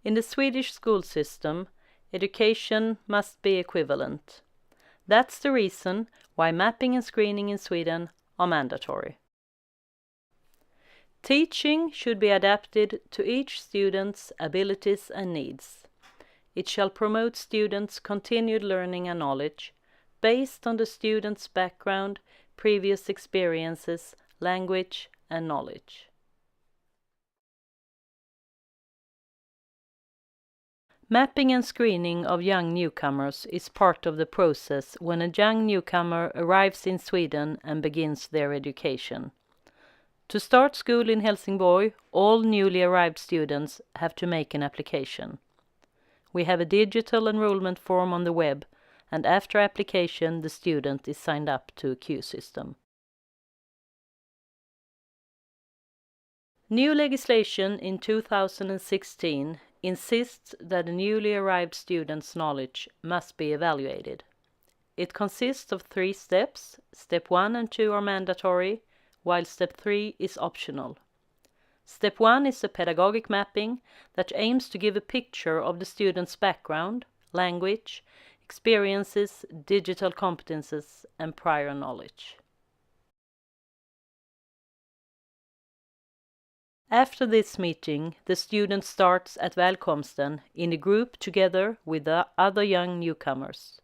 In the Swedish school system, education must be equivalent. That's the reason why mapping and screening in Sweden are mandatory. Teaching should be adapted to each student's abilities and needs. It shall promote students' continued learning and knowledge based on the student's background, previous experiences, language, and knowledge. Mapping and screening of young newcomers is part of the process when a young newcomer arrives in Sweden and begins their education. To start school in Helsingborg, all newly arrived students have to make an application. We have a digital enrollment form on the web, and after application the student is signed up to a queue system. New legislation in 2016 insists that a newly arrived student's knowledge must be evaluated. It consists of 3 steps. Step 1 and 2 are mandatory, while Step 3 is optional. Step 1 is a pedagogic mapping that aims to give a picture of the student's background, language, experiences, digital competences, and prior knowledge. After this meeting, the student starts at Välkomsten in a group together with the other young newcomers.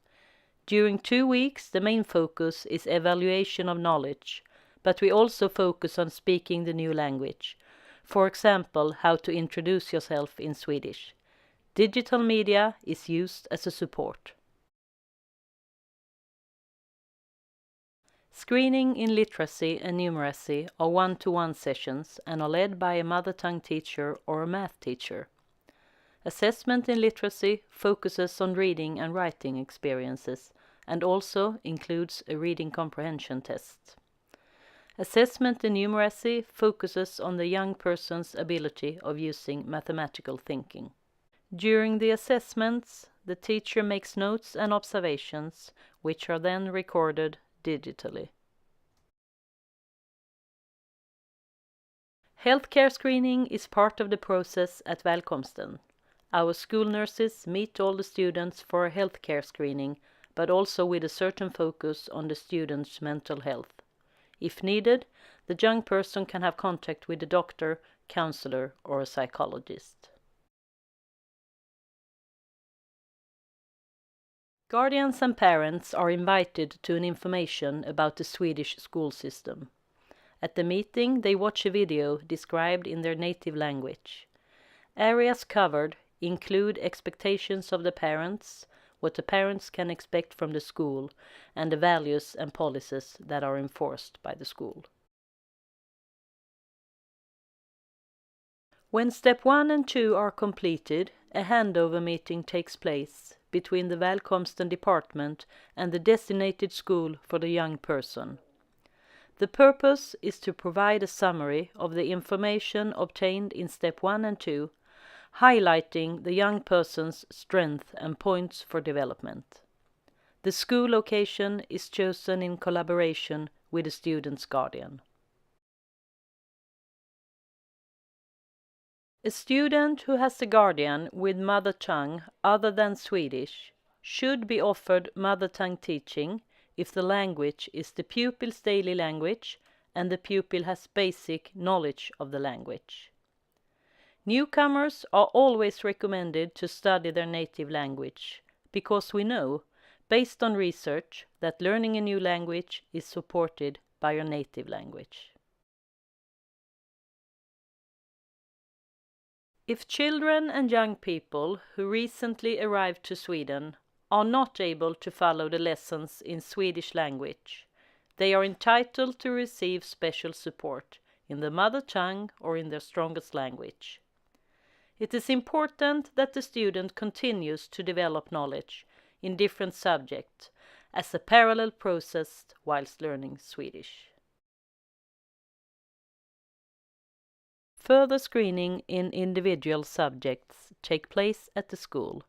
During 2 weeks, the main focus is evaluation of knowledge, but we also focus on speaking the new language. For example, how to introduce yourself in Swedish. Digital media is used as a support. Screening in literacy and numeracy are one-to-one sessions and are led by a mother tongue teacher or a math teacher. Assessment in literacy focuses on reading and writing experiences and also includes a reading comprehension test. Assessment in numeracy focuses on the young person's ability of using mathematical thinking. During the assessments, the teacher makes notes and observations, which are then recorded digitally. Healthcare screening is part of the process at Välkomsten. Our school nurses meet all the students for a healthcare screening, but also with a certain focus on the student's mental health. If needed, the young person can have contact with a doctor, counselor, or a psychologist. Guardians and parents are invited to an information about the Swedish school system. At the meeting, they watch a video described in their native language. Areas covered include expectations of the parents, what the parents can expect from the school, and the values and policies that are enforced by the school. When Step 1 and 2 are completed, a handover meeting takes place between the Välkomsten department and the designated school for the young person. The purpose is to provide a summary of the information obtained in Step 1 and 2, highlighting the young person's strength and points for development. The school location is chosen in collaboration with the student's guardian. A student who has a guardian with mother tongue other than Swedish should be offered mother tongue teaching if the language is the pupil's daily language and the pupil has basic knowledge of the language. Newcomers are always recommended to study their native language because we know, based on research, that learning a new language is supported by your native language. If children and young people who recently arrived to Sweden are not able to follow the lessons in Swedish language, they are entitled to receive special support in the mother tongue or in their strongest language. It is important that the student continues to develop knowledge in different subjects as a parallel process whilst learning Swedish. Further screening in individual subjects take place at the school.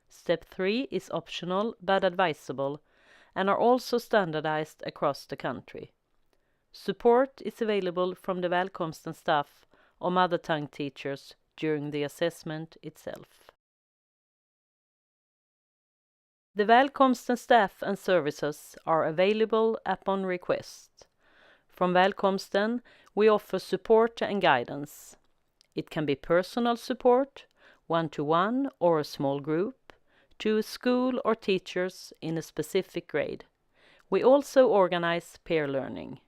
Step 3 is optional but advisable and are also standardized across the country. Support is available from the Välkomsten staff or mother tongue teachers during the assessment itself. The Välkomsten staff and services are available upon request. From Välkomsten, we offer support and guidance. It can be personal support, one-to-one or a small group, to a school or teachers in a specific grade. We also organize peer learning.